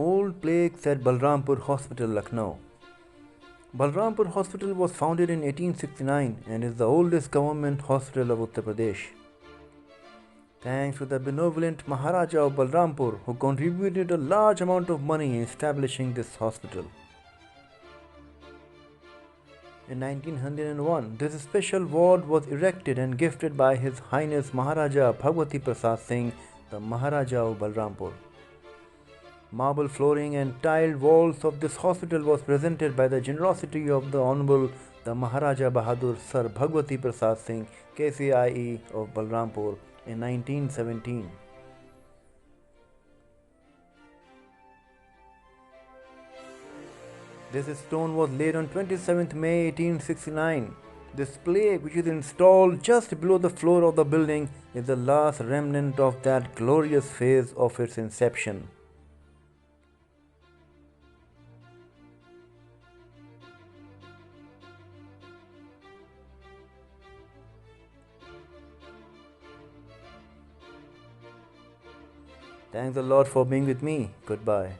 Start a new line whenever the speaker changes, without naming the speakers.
Old plaques at Balrampur Hospital, Lucknow. Balrampur Hospital was founded in 1869 and is the oldest government hospital of Uttar Pradesh. Thanks to the benevolent Maharaja of Balrampur, who contributed a large amount of money in establishing this hospital. In 1901, this special ward was erected and gifted by His Highness Maharaja Bhagwati Prasad Singh, the Maharaja of Balrampur. Marble flooring and tiled walls of this hospital was presented by the generosity of the Honble, the Maharaja Bahadur Sir Bhagwati Prasad Singh, KCIE of Balrampur in 1917. This stone was laid on 27th May 1869. This plaque, which is installed just below the floor of the building, is the last remnant of that glorious phase of its inception. Thanks a lot for being with me. Goodbye.